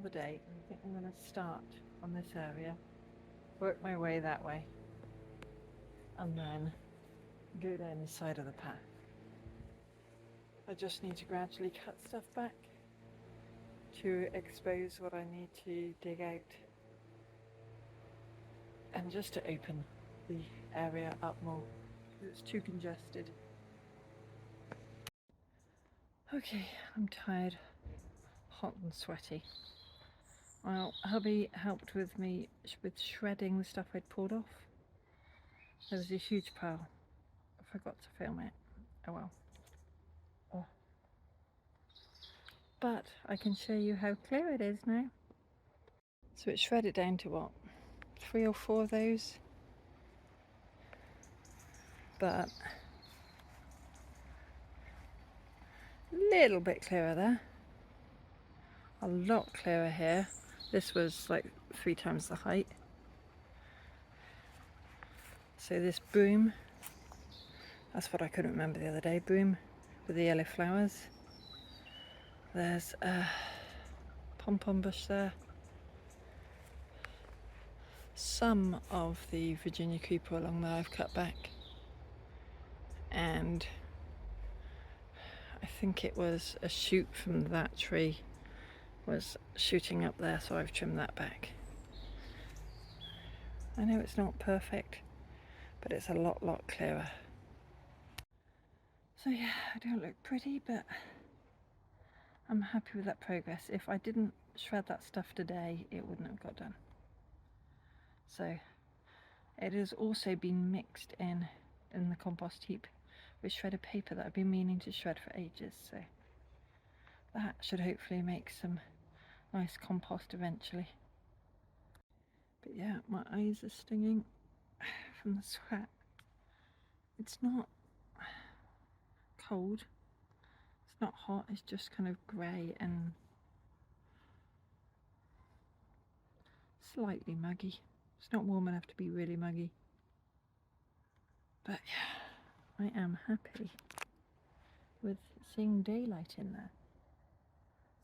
the day. I think I'm going to start on this area, work my way that way, and then go down the side of the path. I just need to gradually cut stuff back to expose what I need to dig out, and just to open the area up more because it's too congested. Okay, I'm tired, hot and sweaty. Well, hubby helped with me with shredding the stuff I'd pulled off. There was a huge pile. I forgot to film it. Oh well. Oh. But I can show you how clear it is now. So it's shredded down to what? 3 or 4 of those. But a little bit clearer there. A lot clearer here. This was like 3 times the height. So this broom, that's what I couldn't remember the other day, broom with the yellow flowers. There's a pom-pom bush there. Some of the Virginia creeper along there I've cut back. And I think it was a shoot from that tree was shooting up there, so I've trimmed that back. I know it's not perfect, but it's a lot clearer. So yeah, I don't look pretty, but I'm happy with that progress. If I didn't shred that stuff today, it wouldn't have got done. So it has also been mixed in the compost heap with shredded paper that I've been meaning to shred for ages, so that should hopefully make some nice compost eventually. But yeah, my eyes are stinging from the sweat. It's not cold, it's not hot, it's just kind of grey and slightly muggy. It's not warm enough to be really muggy. But yeah, I am happy with seeing daylight in there.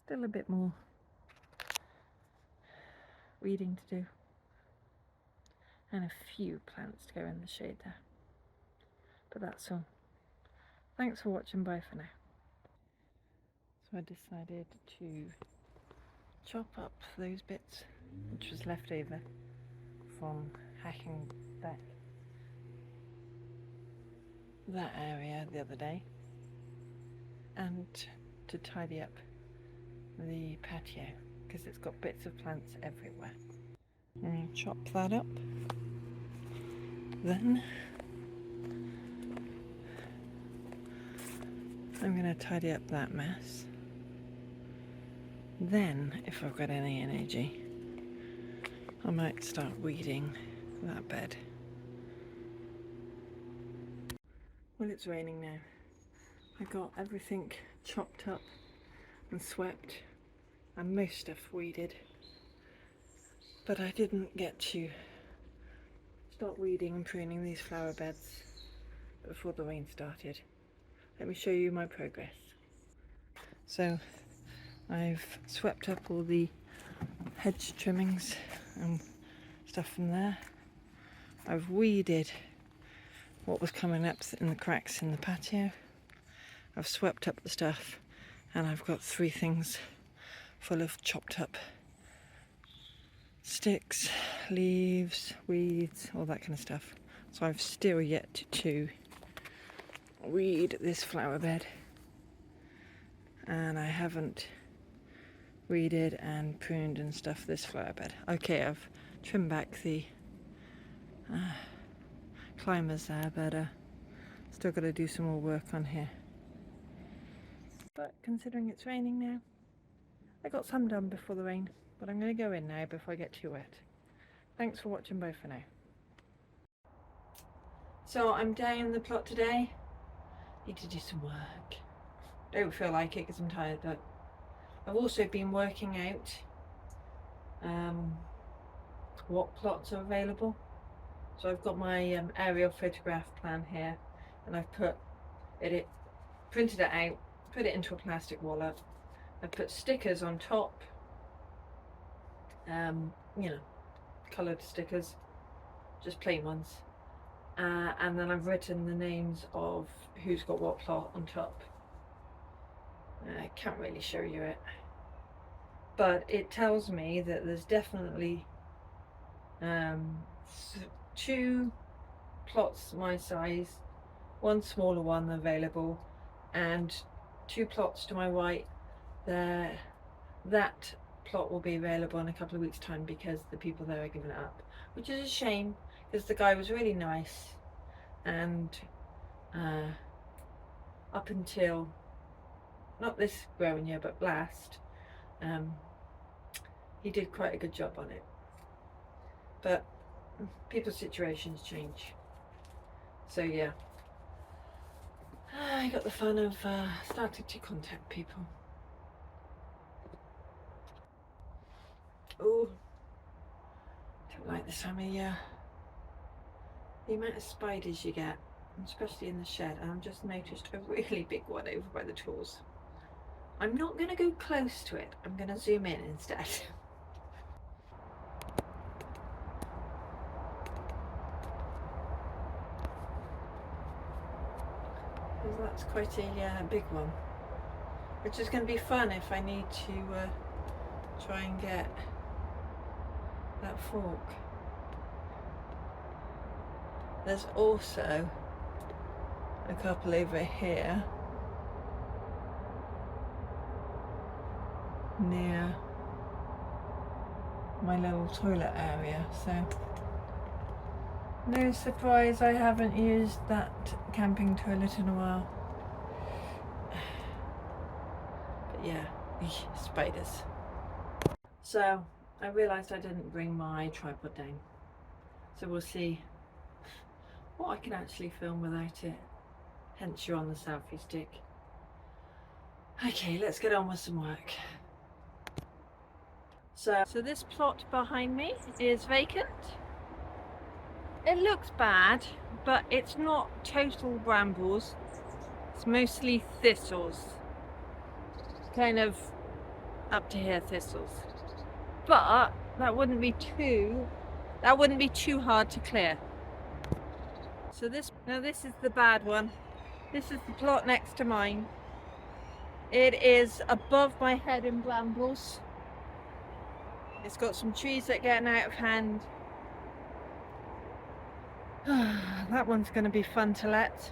Still a bit more weeding to do. And a few plants to go in the shade there. But that's all. Thanks for watching, bye for now. So I decided to chop up those bits which was left over from hacking back that area the other day, and to tidy up the patio because it's got bits of plants everywhere. And chop that up. Then I'm going to tidy up that mess. Then, if I've got any energy, I might start weeding that bed. Well, it's raining now. I got everything chopped up and swept and most stuff weeded, but I didn't get to start weeding and pruning these flower beds before the rain started. Let me show you my progress. So I've swept up all the hedge trimmings and stuff from there. I've weeded what was coming up in the cracks in the patio. I've swept up the stuff, and I've got 3 things full of chopped up sticks, leaves, weeds, all that kind of stuff. So I've still yet to weed this flower bed, and I haven't weeded and pruned and stuff this flower bed. Okay, I've trimmed back the climbers there, but still got to do some more work on here. But considering it's raining now, I got some done before the rain, but I'm going to go in now before I get too wet. Thanks for watching, bye for now. So I'm down the plot today. Need to do some work. Don't feel like it because I'm tired, but I've also been working out what plots are available. So I've got my aerial photograph plan here, and I've put it, printed it out, put it into a plastic wallet. I've put stickers on top you know, coloured stickers, just plain ones. And then I've written the names of who's got what plot on top. I can't really show you it, but it tells me that there's definitely 2 plots my size, 1 smaller one available, and 2 plots to my right. That plot will be available in a couple of weeks' time because the people there are giving it up, which is a shame because the guy was really nice, and up until not this growing year but last, he did quite a good job on it. But people's situations change, so yeah, I got the fun of starting to contact people. Oh, don't like this time of year. The amount of spiders you get, especially in the shed, and I've just noticed a really big one over by the tools. I'm not going to go close to it, I'm going to zoom in instead. Because that's quite a big one, which is going to be fun if I need to try and get that fork. There's also a couple over here near my little toilet area, so no surprise I haven't used that camping toilet in a while. But yeah, spiders. So I realised I didn't bring my tripod down, so we'll see what I can actually film without it, hence you're on the selfie stick. Okay, let's get on with some work. So this plot behind me is vacant. It looks bad, but it's not total brambles, it's mostly thistles, kind of up to here thistles, but that wouldn't be too hard to clear. So this is the bad one. This is the plot next to mine. It is above my head in brambles. It's got some trees that are getting out of hand. That one's going to be fun to let.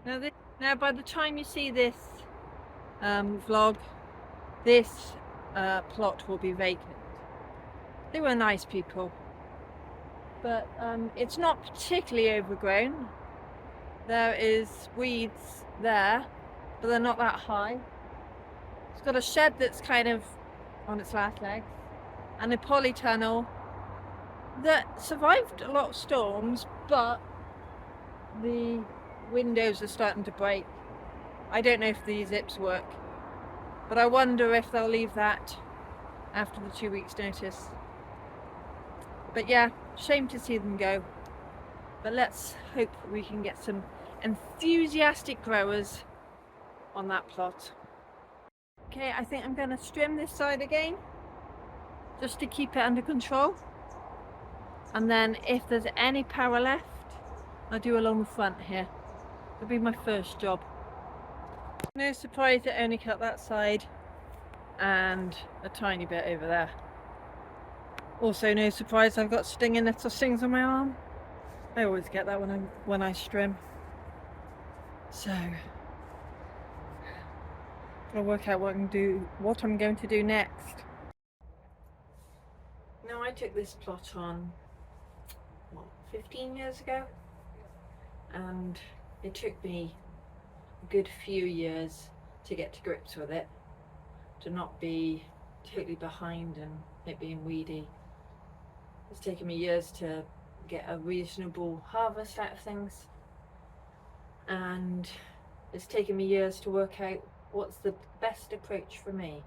Now by the time you see this vlog, this plot will be vacant. They were nice people, but it's not particularly overgrown. There is weeds there, but they're not that high. It's got a shed that's kind of on its last legs, and a polytunnel that survived a lot of storms, but the windows are starting to break. I don't know if the zips work, but I wonder if they'll leave that after the 2 weeks notice. But yeah, shame to see them go, but let's hope we can get some enthusiastic growers on that plot. Okay, I think I'm going to trim this side again just to keep it under control, and then if there's any power left I'll do along the front here. It'll be my first job. No surprise it only cut that side and a tiny bit over there. Also no surprise I've got stinging little stings on my arm. I always get that when I trim. So I'll work out what I'm going to do next. Now I took this plot on 15 years ago, and it took me a good few years to get to grips with it, to not be totally behind and it being weedy. It's taken me years to get a reasonable harvest out of things, and it's taken me years to work out what's the best approach for me.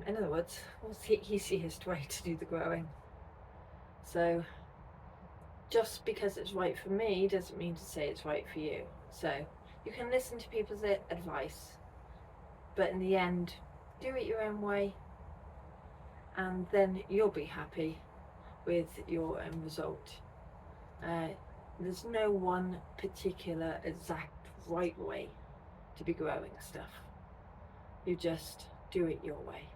In other words, what's the easiest way to do the growing. So just because it's right for me doesn't mean to say it's right for you. So you can listen to people's advice, but in the end, do it your own way and then you'll be happy with your end result. There's no one particular exact right way to be growing stuff. You just do it your way.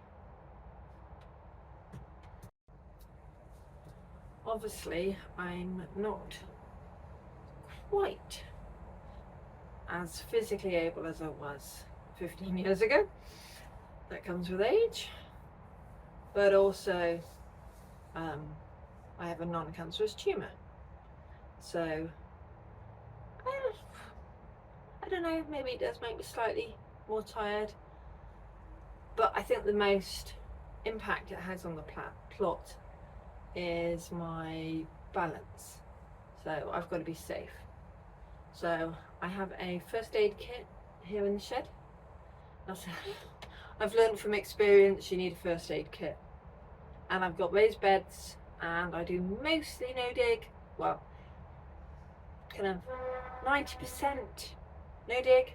Obviously, I'm not quite as physically able as I was 15 years ago. That comes with age. But also, I have a non-cancerous tumour. So, I don't know, maybe it does make me slightly more tired. But I think the most impact it has on the plot is my balance. So I've got to be safe. So I have a first aid kit here in the shed. I've learned from experience you need a first aid kit. And I've got raised beds, and I do mostly no dig. Well, kind of 90% no dig.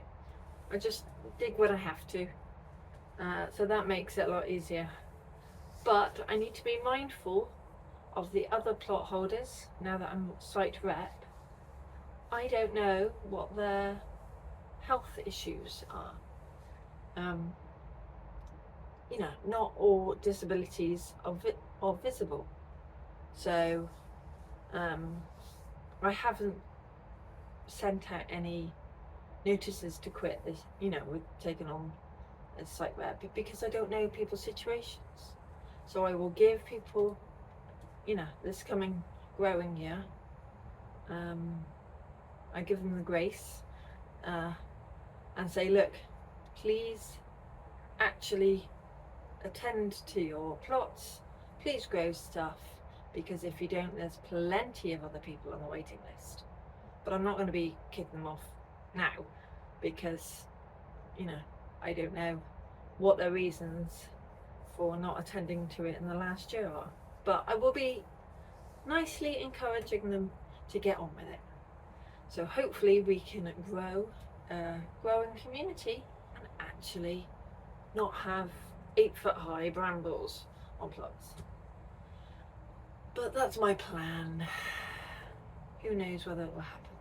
I just dig when I have to. So that makes it a lot easier. But I need to be mindful of the other plot holders now that I'm site rep. I don't know what their health issues are. You know, not all disabilities are visible. So I haven't sent out any notices to quit this, you know, with taking on as site rep, because I don't know people's situations. So I will give people, you know, this coming growing year, I give them the grace and say, look, please actually attend to your plots, please grow stuff, because if you don't, there's plenty of other people on the waiting list. But I'm not going to be kicking them off now, because, you know, I don't know what their reasons for not attending to it in the last year are. But I will be nicely encouraging them to get on with it. So hopefully we can grow a growing community and actually not have 8-foot high brambles on plots. But that's my plan. Who knows whether it will happen.